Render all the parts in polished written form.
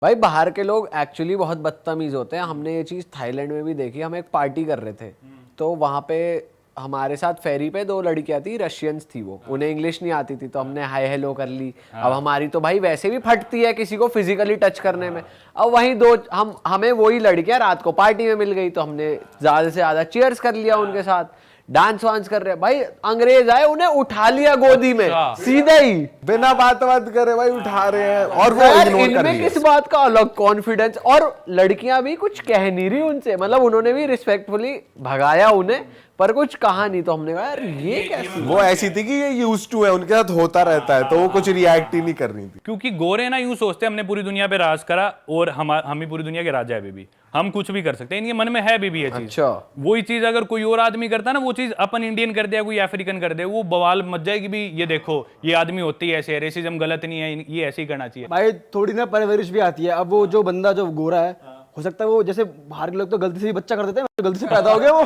भाई बाहर के लोग एक्चुअली बहुत बदतमीज होते हैं। हमने ये चीज़ थाईलैंड में भी देखी। हम एक पार्टी कर रहे थे तो वहाँ पे हमारे साथ फेरी पे दो लड़कियां थी, रशियंस थी वो, उन्हें इंग्लिश नहीं आती थी तो हमने हाय हेलो कर ली। अब हमारी तो भाई वैसे भी फटती है किसी को फिजिकली टच करने में। अब वहीं दो हमें वही लड़कियां रात को पार्टी में मिल गई तो हमने ज्यादा से ज्यादा चीयर्स कर लिया उनके साथ, डांस वांस कर रहे हैं। भाई अंग्रेज आए, उन्हें उठा लिया गोदी में सीधे ही, बिना बात करे भाई उठा रहे हैं। और वो यार इग्नोर कर इनमें रही है। किस बात का अलग कॉन्फिडेंस। और लड़कियां भी कुछ कह नहीं रही उनसे, मतलब उन्होंने भी रिस्पेक्टफुली भगाया उन्हें पर कुछ कहा नहीं। तो हमने कहा यार ये कैसे। वो ऐसी थी कि ये यूज्ड टू है, उनके साथ होता रहता है तो वो कुछ रिएक्ट ही नहीं कर रही थी। क्योंकि गोरे ना यूं सोचते हैं हमने पूरी दुनिया पे राज करा और हम ही पूरी दुनिया के राजा है बेबी, हम कुछ भी कर सकते हैं। इनके मन में है बेबी ये चीज। अच्छा। वही चीज अगर कोई और आदमी करता ना, वो चीज अपन इंडियन कर दिया, कोई अफ्रीकन कर दे, वो बवाल मच जाएगी भी। ये देखो ये आदमी होती है ऐसे, रेसिज्म गलत नहीं है, ये ऐसे ही करना चाहिए। भाई थोड़ी ना परवरिश भी आती है। अब वो जो बंदा जो गोरा है, हो सकता है वो जैसे बाहर के लोग तो गलती से ही बच्चा कर देते हैं, गलती से पैदा हो गया वो।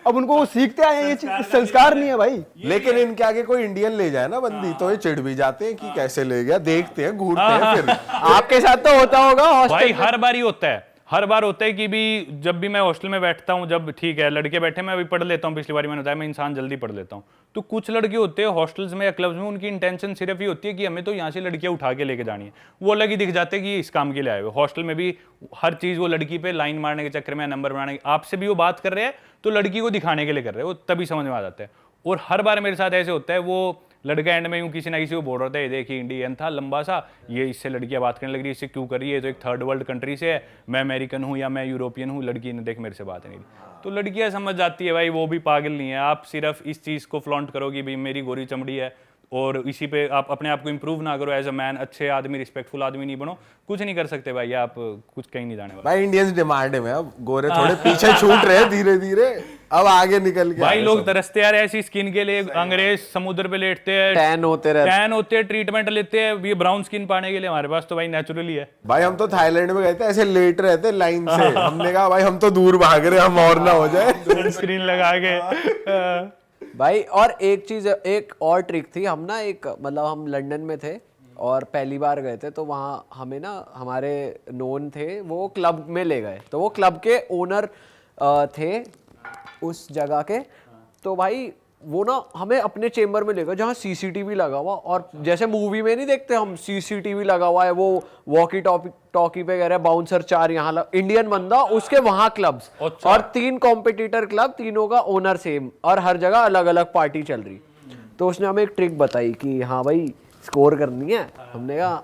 अब उनको वो सीखते आए हैं, ये संस्कार नहीं है भाई। लेकिन इनके आगे कोई इंडियन ले जाए ना बंदी तो ये चिढ़ भी जाते हैं कि कैसे ले गया, देखते हैं घूरते हैं। फिर आपके साथ तो होता होगा भाई हॉस्टल हर बार ही होता है, हर बार होता है कि भी जब भी मैं हॉस्टल में बैठता हूँ, जब ठीक है लड़के बैठे मैं अभी पढ़ लेता हूँ, पिछली बार मैंने बताया मैं इंसान जल्दी पढ़ लेता हूँ, तो कुछ लड़के होते हैं हॉस्टल्स में या क्लब्स में, उनकी इंटेंशन सिर्फ ये होती है कि हमें तो यहाँ से लड़कियाँ उठा के लेके जानी है। वो अलग ही दिख जाते हैं कि इस काम के लिए आए हुए। हॉस्टल में भी हर चीज़ वो लड़की पे लाइन मारने के चक्कर में, नंबर बनाने के, आपसे भी वो बात कर रहे हैं तो लड़की को दिखाने के लिए कर रहे हैं, वो तभी समझ में आ जाता है। और हर बार मेरे साथ ऐसे होता है, वो लड़का एंड में यूं किसी ना किसी को बोल रहा था, ये देखिए इंडियन था लंबा सा, ये इससे लड़कियां बात करने लग रही है, इससे क्यों कर रही है, तो एक थर्ड वर्ल्ड कंट्री से है, मैं अमेरिकन हूँ या मैं यूरोपियन हूँ, लड़की ने देख मेरे से बात नहीं की। तो लड़कियां समझ जाती है भाई वो भी पागल नहीं है। आप सिर्फ इस चीज़ को फ्लॉन्ट करो कि भाई मेरी गोरी चमड़ी है और इसी पे आप अपने आप को इंप्रूव ना करो, एज अ मैन अच्छे आदमी, रिस्पेक्टफुल आदमी नहीं बनो, कुछ नहीं कर सकते भाई आप, कुछ कहीं नहीं जाने वाले। भाई इंडियंस डिमांड में अब गोरे थोड़े पीछे छूट रहे हैं धीरे धीरे, अब आगे निकल के भाई लोग तरसते यार ऐसी स्किन के लिए। अंग्रेज समुद्र पे लेटते हैं, टैन होते रहते, ट्रीटमेंट लेते हैं ये ब्राउन स्किन पाने के लिए। हमारे पास तो भाई नेचुरली है। भाई हम तो थाईलैंड में गए थे, ऐसे लेट रहे थे लाइन से। हमने कहा भाई हम तो दूर भाग रहे, हम और ना हो जाए। स्क्रीन लगा के भाई। और एक चीज, एक और ट्रिक थी। हम ना एक मतलब हम लंदन में थे और पहली बार गए थे तो वहाँ हमें ना हमारे नोन थे, वो क्लब में ले गए। तो वो क्लब के ओनर थे उस जगह के। तो भाई वो ना हमें अपने चेम्बर में ले गए जहाँ सीसीटीवी लगा हुआ, और जैसे मूवी में नहीं देखते हम सीसीटीवी लगा हुआ है, वो वॉकी टॉकी पे कह रहे हैं बाउंसर 4 यहाँ इंडियन बंदा, उसके वहाँ क्लब्स और 3 कॉम्पिटिटर क्लब, तीनों का ओनर सेम, और हर जगह अलग अलग पार्टी चल रही। तो उसने हमें एक ट्रिक बताई कि हाँ भाई स्कोर करनी है। हमने कहा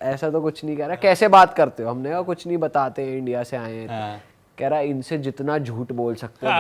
ऐसा तो कुछ नहीं कह रहा, कैसे बात करते हो? हमने कहा कुछ नहीं बताते, इंडिया से आए हैं। कह रहा इनसे जितना झूठ बोल सकते हो,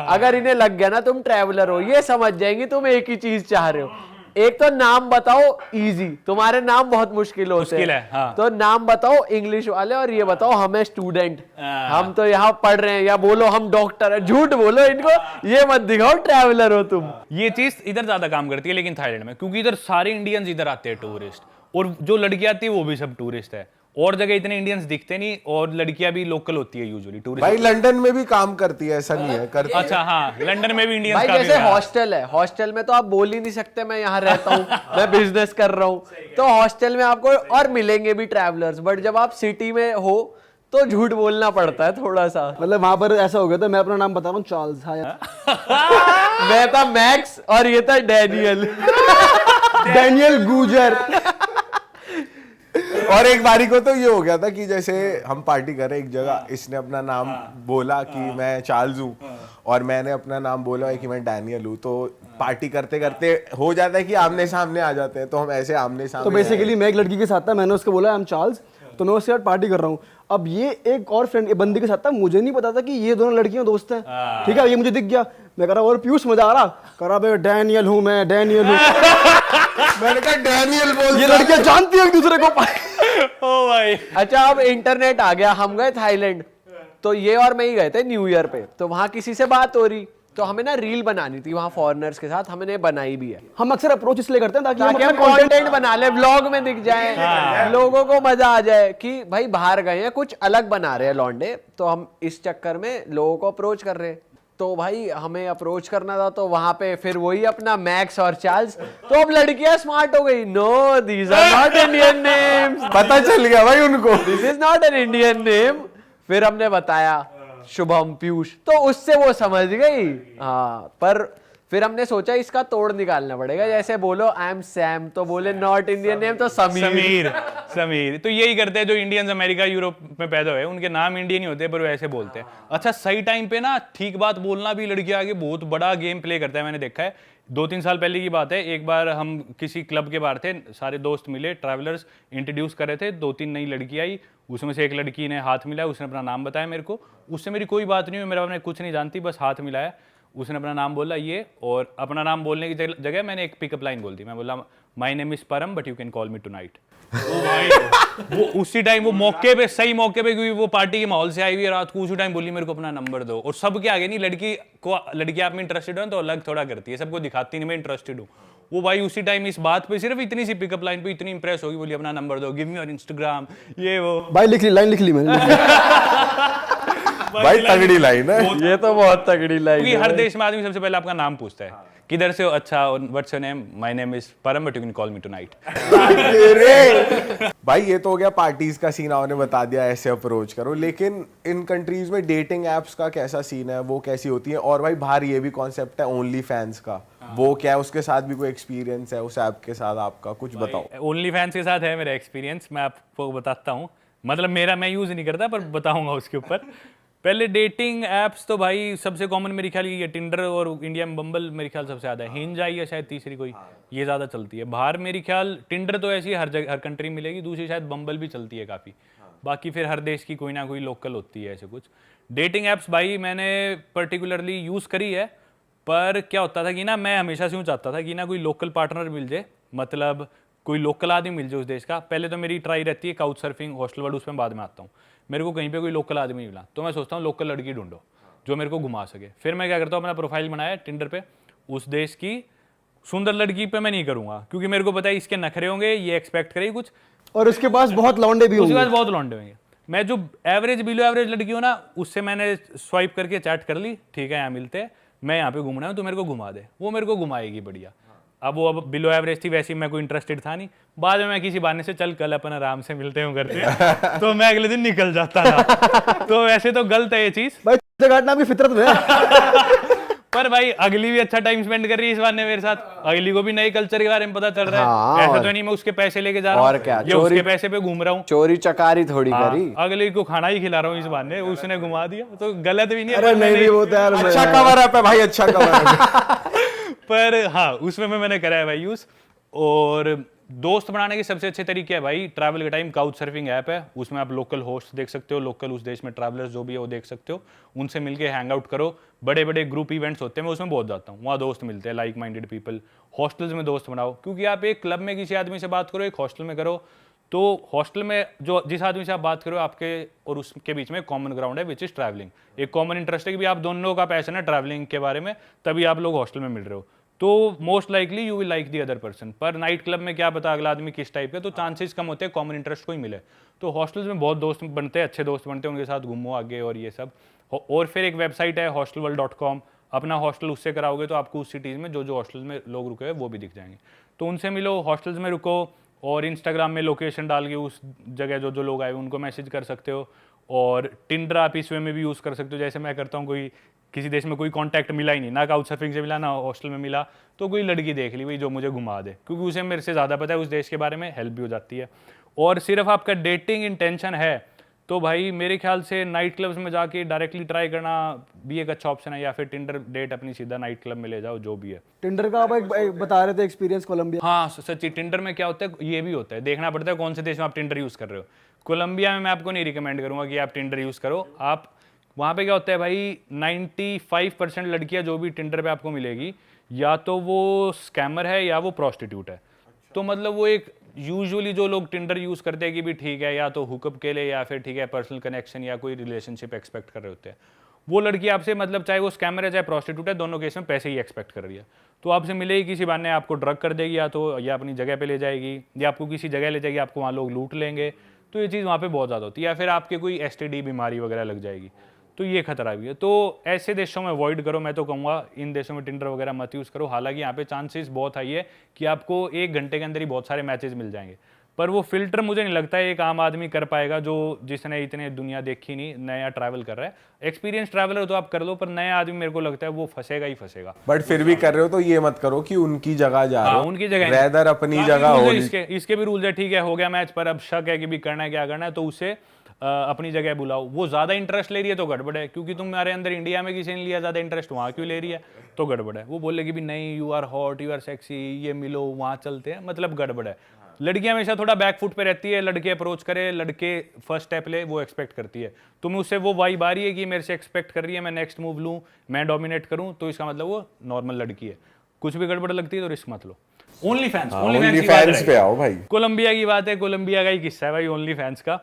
अगर इन्हें लग गया ना तुम ट्रैवलर हो, ये समझ जाएंगे तुम एक ही चीज चाह रहे हो। एक तो नाम बताओ इजी, तुम्हारे नाम बहुत मुश्किल होते हैं। हाँ। तो नाम बताओ इंग्लिश वाले, और ये बताओ हमें स्टूडेंट, हम तो यहाँ पढ़ रहे हैं, या बोलो हम डॉक्टर है। झूठ बोलो इनको, ये मत दिखाओ ट्रैवलर हो तुम। ये चीज इधर ज्यादा काम करती है लेकिन थाईलैंड में, क्योंकि इधर सारे इंडियंस इधर आते हैं टूरिस्ट, और जो लड़कियां आती है वो भी सब टूरिस्ट है। और जगह इतने इंडियंस दिखते नहीं, और लड़कियां भी लोकल होती है यूजुअली टूरिस्ट। भाई लंदन में भी काम करती है, ऐसा नहीं है करती। अच्छा हाँ, लंदन में भी इंडियंस भाई काफी जैसे हैं। हॉस्टल है, हॉस्टल में तो आप बोल ही नहीं सकते मैं यहाँ रहता हूँ, मैं बिजनेस कर रहा हूँ। तो हॉस्टल में आपको और मिलेंगे भी ट्रैवलर्स, बट जब आप सिटी में हो तो झूठ बोलना पड़ता है थोड़ा सा। मतलब वहां पर ऐसा हो गया था, मैं अपना नाम बता रहा हूँ चार्ल्स। मैं था मैक्स और ये था डैनियल। डैनियल गूजर। और एक बारी को तो ये हो गया था कि जैसे हम पार्टी कर रहे एक जगह, इसने अपना नाम बोला कि मैं चार्ल्स हूँ, और मैंने अपना नाम बोला कि मैं डैनियल हूँ। तो पार्टी करते करते हो जाता है कि आमने सामने आ जाते हैं, तो हम ऐसे आमने सामने। तो बेसिकली मैं एक लड़की के साथ था, मैंने उसको बोला आई एम चार्ल्स, तो मैं उसके साथ पार्टी कर रहा हूँ। अब ये एक और फ्रेंड बंदी के साथ था, मुझे नहीं पता था कि ये दोनों लड़कियां दोस्त हैं। ठीक है, ये मुझे दिख गया, मैं कह रहा और पीयूष मजा आ रहा, कह रहा डैनियल हूँ मैं, डैनियल हूँ। मैंने कहा डैनियल बोल। ये लड़कियां जानती है एक दूसरे को। ओ भाई। अच्छा अब इंटरनेट आ गया, हम गए थाईलैंड, तो ये और मैं ही गए थे न्यू ईयर पे। तो वहां किसी से बात हो रही, तो हमें ना रील बनानी थी वहां फॉरेनर्स के साथ, हमने बनाई भी है। हम अक्सर अप्रोच इसलिए करते हैं ताकि हम कंटेंट बना ले, व्लॉग में दिख जाए, लोगों को मजा आ जाए कि भाई बाहर गए हैं, कुछ अलग बना रहे हैं लौंडे, तो हम इस चक्कर में लोगों को अप्रोच कर रहे हैं। तो भाई हमें अप्रोच करना था, तो वहां पे फिर वही अपना मैक्स और चार्ल्स। तो अब लड़कियां स्मार्ट हो गई, no these are not Indian names, पता चल गया भाई उनको, this is not an Indian name. फिर हमने बताया शुभम, पीयूष, तो उससे वो समझ गई। हाँ, पर फिर हमने सोचा इसका तोड़ निकालना पड़ेगा। जैसे बोलो आई एम सैम, तो बोले नॉट इंडियन नेम, तो समीर। समीर तो यही करते हैं जो इंडियंस अमेरिका यूरोप में पैदा हुए, उनके नाम इंडियन ही होते हैं पर वो ऐसे बोलते हैं। अच्छा, सही टाइम पे ना ठीक बात बोलना भी लड़की आगे बहुत बड़ा गेम प्ले करता है, मैंने देखा है। 2-3 साल पहले की बात है, एक बार हम किसी क्लब के बाहर थे, सारे दोस्त मिले, ट्रैवलर्स इंट्रोड्यूस कर रहे थे, 2-3 नई लड़की आई, उसमें से एक लड़की ने हाथ मिलाया, उसने अपना नाम बताया मेरे को, उससे मेरी कोई बात नहीं हुई, मेरा आपने कुछ नहीं जानती, बस हाथ मिलाया, उसने अपना नाम बोला ये, और अपना नाम बोलने की जगह मैंने एक पिकअप लाइन बोल दी, मैं बोला my name is Param but you can call me tonight. वो उसी टाइम वो मौके पे, सही मौके पे, क्योंकि वो पार्टी के माहौल से आई हुई है रात को, उसी टाइम बोली मेरे को अपना नंबर दो। और सबके आगे नहीं, लड़की आप में इंटरेस्टेड हो तो अलग थोड़ा करती है, सबको दिखाती नहीं मैं इंटरेस्टेड हूँ। वो भाई उसी टाइम इस बात पे, सिर्फ इतनी सी पिकअप लाइन पे इतनी इंप्रेस होगी, बोली अपना नंबर दो, गिव मी योर इंस्टाग्राम, ये वो। भाई लिख ली, लाइन लिख ली मैंने। भाई तगड़ी लाइन है ये तो बहुत तगड़ी लाइन क्योंकि है। हर देश में आदमी सबसे पहले आपका नाम पूछता है, किधर से हो, अच्छा what's your name, my name is Param but you can call me tonight. भाई ये तो हो गया पार्टीज का सीन, आपने बता दिया ऐसे अप्रोच करो, लेकिन इन कंट्रीज में डेटिंग एप्स का कैसा सीन है, वो कैसी होती है? और भाई बाहर ये भी कॉन्सेप्ट है ओनली फैंस का, वो क्या है, उसके साथ भी कोई एक्सपीरियंस है उस ऐप के साथ आपका? कुछ बताओ। ओनली फैंस के साथ है मेरा एक्सपीरियंस, मैं आपको बताता हूँ। मतलब मेरा, मैं यूज नहीं करता पर बताऊंगा उसके ऊपर। पहले डेटिंग एप्स तो भाई सबसे कॉमन मेरे ख्याल ये टिंडर, और इंडिया में बम्बल मेरे ख्याल सबसे ज़्यादा है, हिंज आई है शायद तीसरी कोई, ये ज़्यादा चलती है बाहर मेरे ख्याल। टिंडर तो ऐसी हर जगह हर कंट्री में मिलेगी, दूसरी शायद बम्बल भी चलती है काफ़ी, बाकी फिर हर देश की कोई ना कोई लोकल होती है ऐसे कुछ। डेटिंग एप्स भाई मैंने पर्टिकुलरली यूज़ करी है, पर क्या होता था कि ना मैं हमेशा से यूँ चाहता था कि ना कोई लोकल पार्टनर मिल जाए, मतलब कोई लोकल आदमी मिल जाए उस देश का। पहले तो मेरी ट्राई रहती है काउच सर्फिंग, हॉस्टल वर्ड, उसमें बाद में आता हूँ। मेरे को कहीं पे कोई लोकल आदमी मिला तो मैं सोचता हूँ लोकल लड़की ढूंढो जो मेरे को घुमा सके। फिर मैं क्या करता हूँ, अपना प्रोफाइल बनाया टिंडर पे, उस देश की सुंदर लड़की पे मैं नहीं करूँगा, क्योंकि मेरे को पता है इसके नखरे होंगे, ये एक्सपेक्ट करेगी कुछ, और उसके पास बहुत लौंडे भी उसके होंगे। पास बहुत लौंडे होंगे। मैं जो एवरेज बिलो एवरेज लड़की हो ना, उससे मैंने स्वाइप करके चैट कर ली, ठीक है यहाँ मिलते हैं, मैं यहाँ पे घूमना हूँ, तो मेरे को घुमा दे, वो मेरे को घुमाएगी बढ़िया। अब वो अब बिलो एवरेज थी, वैसे ही मैं कोई इंटरेस्टेड था नहीं। बाद में मैं किसी बहाने से चल कल अपन आराम से मिलते हूँ करते तो मैं अगले दिन निकल जाता था। तो वैसे तो गलत है ये चीज भाई काटना आपकी फितरत में है। पर भाई अगली भी अच्छा टाइम स्पेंड कर रही है इस बहाने मेरे साथ, अगली को भी नए कल्चर के बारे में पता चल रहा है। हाँ, ऐसा तो नहीं मैं उसके पैसे लेके जा रहा और हूँ क्या, या उसके पैसे पे घूम रहा हूँ, चोरी चकारी थोड़ी करी। अगले को खाना ही खिला रहा हूँ इस बहाने, उसने घुमा दिया, तो गलत भी नहीं है। अरे नहीं वो तो यार अच्छा कवर अप है भाई, अच्छा कवर अप। पर हाँ उसमें मैंने करा है भाई यूज। और दोस्त बनाने के सबसे अच्छे तरीके है भाई, ट्रैवल के टाइम काउच सर्फिंग ऐप है, उसमें आप लोकल होस्ट देख सकते हो, लोकल उस देश में ट्रैवलर्स जो भी है वो देख सकते हो, उनसे मिलके हैंग आउट करो। बड़े बड़े ग्रुप इवेंट्स होते हैं, मैं उसमें बहुत जाता हूँ, वहाँ दोस्त मिलते हैं, लाइक माइंडेड पीपल। हॉस्टल्स में दोस्त बनाओ, क्योंकि आप एक क्लब में किसी आदमी से बात करो, एक हॉस्टल में करो, तो हॉस्टल में जो जिस आदमी से आप बात करो आपके और उसके बीच में कॉमन ग्राउंड है विच इज ट्रैवलिंग, एक कॉमन इंटरेस्ट है कि भी आप दोनों का पैशन है ट्रैवलिंग के बारे में, तभी आप लोग हॉस्टल में मिल रहे हो, तो most likely you will like the other person. पर नाइट क्लब में क्या पता अगला आदमी किस टाइप का, तो चांसेस कम होते हैं कॉमन इंटरेस्ट को ही मिले। तो हॉस्टल्स में बहुत दोस्त बनते हैं, अच्छे दोस्त बनते हैं, उनके साथ घूमो आगे और ये सब। और फिर एक वेबसाइट है hostelworld.com, अपना हॉस्टल उससे कराओगे तो आपको उस सिटीज़ में जो हॉस्टल्स में लोग रुके हुए वो भी दिख जाएंगे, तो उनसे मिलो, हॉस्टल्स में रुको, और इंस्टाग्राम में लोकेशन डाल के उस जगह जो लोग आए उनको मैसेज कर सकते हो। और टिंडर आप इस वे में भी यूज़ कर सकते हो, जैसे मैं करता हूँ, कोई किसी देश में कोई कांटेक्ट मिला ही नहीं, ना काउच सर्फिंग से मिला ना हॉस्टल में मिला, तो कोई लड़की देख ली भाई जो मुझे घुमा दे, क्योंकि उसे मेरे से ज़्यादा पता है उस देश के बारे में, हेल्प भी हो जाती है। और सिर्फ आपका डेटिंग इंटेंशन है तो भाई मेरे ख्याल से नाइट क्लब्स में जाके डायरेक्टली ट्राई करना भी एक अच्छा ऑप्शन है, या फिर टिंडर डेट अपनी सीधा नाइट क्लब में ले जाओ, जो भी है। टिंडर का आप एक बता रहे थे एक्सपीरियंस कोलंबिया। हाँ सच्ची, टिंडर में क्या होता है, ये भी होता है, देखना पड़ता है कौन से देश में आप टिंडर यूज़ कर रहे हो। कोलंबिया में मैं आपको नहीं रिकमेंड करूँगा कि आप टिंडर यूज़ करो। आप वहाँ पे क्या होता है भाई, 95% लड़कियाँ जो भी टिंडर पे आपको मिलेगी, या तो वो स्कैमर है या वो प्रोस्टिट्यूट है। तो मतलब वो एक यूजुअली जो लोग टिंडर यूज़ करते हैं कि भी ठीक है या तो हुकअप के लिए या फिर ठीक है पर्सनल कनेक्शन या कोई रिलेशनशिप एक्सपेक्ट कर रहे होते हैं, वो लड़की आपसे मतलब चाहे वो स्कैमर है चाहे प्रोस्टिट्यूट है, दोनों केस में पैसे ही एक्सपेक्ट कर रही है। तो आपसे मिलेगी किसी बहाने, आपको ड्रग कर देगी, या तो या अपनी जगह पे ले जाएगी, या आपको किसी जगह ले जाएगी, आपको वहाँ लोग लूट लेंगे। तो ये चीज़ वहाँ पे बहुत ज़्यादा होती है, या फिर आपके कोई STD बीमारी वगैरह लग जाएगी। तो ये खतरा भी है। तो ऐसे देशों में अवॉइड करो, मैं तो कहूँगा इन देशों में टिंडर वगैरह मत यूज़ करो। हालांकि यहाँ पे चांसेस बहुत हाई है कि आपको 1 घंटे के अंदर ही बहुत सारे मैचेस मिल जाएंगे, पर वो फिल्टर मुझे नहीं लगता है एक आम आदमी कर पाएगा जो जिसने इतने दुनिया देखी नहीं, नया ट्रैवल कर रहा है। एक्सपीरियंस ट्रैवलर तो आप कर लो, पर नया आदमी मेरे को लगता है वो फंसेगा ही फंसेगा। बट फिर भी कर रहे हो तो ये मत करो कि उनकी जगह जा रहे हो, उनकी जगह रेदर अपनी काफी जगह rules हो। है इसके भी रूल्स है, ठीक है हो गया मैच, पर अब शक है कि भी करना है क्या करना है, तो उसे अपनी जगह बुलाओ। वो ज्यादा इंटरेस्ट ले रही है तो गड़बड़ है, क्योंकि तुम्हारे अंदर इंडिया में किसी ने लिया ज्यादा इंटरेस्ट, वहां क्यों ले रही है, तो गड़बड़ है। वो बोले कि भी नहीं you are hot, you are sexy, ये मिलो वहां चलते हैं, मतलब गड़बड़ है। लड़कियां हमेशा थोड़ा बैक फुट पे रहती है, लड़के अप्रोच करे, लड़के फर्स्ट स्टेप ले, वो एक्सपेक्ट करती है। तुम्हें उससे वो वाइब आ रही है कि मेरे से एक्सपेक्ट कर रही है, मैं नेक्स्ट मूव लूँ, मैं डोमिनेट करूँ, तो इसका मतलब वो नॉर्मल लड़की है। कुछ भी गड़बड़ लगती है तो रिस्क मत लो। ओनली फैंस पे आओ भाई। कोलंबिया की बात है, कोलंबिया का ही किस्सा है भाई ओनली फैंस का।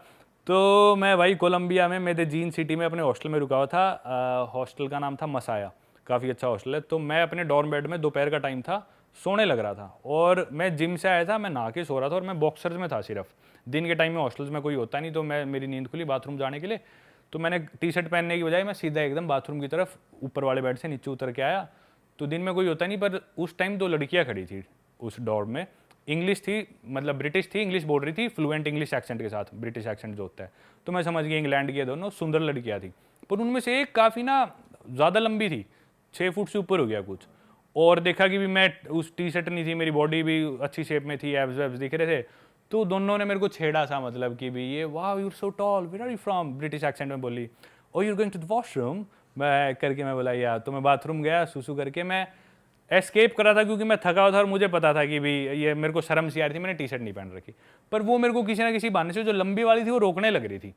तो मैं भाई कोलंबिया में मेदेजीन सिटी में अपने हॉस्टल में रुका हुआ था। हॉस्टल का नाम था मसाया, काफ़ी अच्छा हॉस्टल है। तो मैं अपने डॉर्म बेड में, दोपहर का टाइम था, सोने लग रहा था, और मैं जिम से आया था, मैं नहा के सो रहा था, और मैं बॉक्सर्स में था सिर्फ। दिन के टाइम में हॉस्टल्स में कोई होता नहीं, तो मेरी नींद खुली बाथरूम जाने के लिए, तो मैंने टी शर्ट पहनने की बजाय मैं सीधा एकदम बाथरूम की तरफ ऊपर वाले बेड से नीचे उतर के आया। तो दिन में कोई होता नहीं, पर उस टाइम 2 लड़कियाँ खड़ी थी उस डॉर्म में। इंग्लिश थी, मतलब ब्रिटिश थी, इंग्लिश बोल रही थी, फ्लुएंट इंग्लिश एक्सेंट के साथ, ब्रिटिश एक्सेंट जो होता है। तो मैं समझ गया इंग्लैंड की दोनों सुंदर लड़कियाँ थी, पर उनमें से एक काफ़ी ना ज़्यादा लंबी थी, 6 फुट से ऊपर हो गया कुछ। और देखा कि भी मैं उस टी शर्ट नहीं थी, मेरी बॉडी भी अच्छी शेप में थी, एब्स वेब्स दिख रहे थे, तो दोनों ने मेरे को छेड़ा सा, मतलब कि भी ये वाह you so tall, where are you from, British accent में बोली। Oh you going to the washroom, मैं करके मैं बोला यार, तो मैं बाथरूम गया, सुसु करके मैं एस्केप करा था, क्योंकि मैं थका हुआ था और मुझे पता था कि भी ये मेरे को शर्म सी आ रही थी, मैंने टी शर्ट नहीं पहन रखी। पर वो मेरे को किसी ना किसी बहाने से, जो लंबी वाली थी वो रोकने लग रही थी।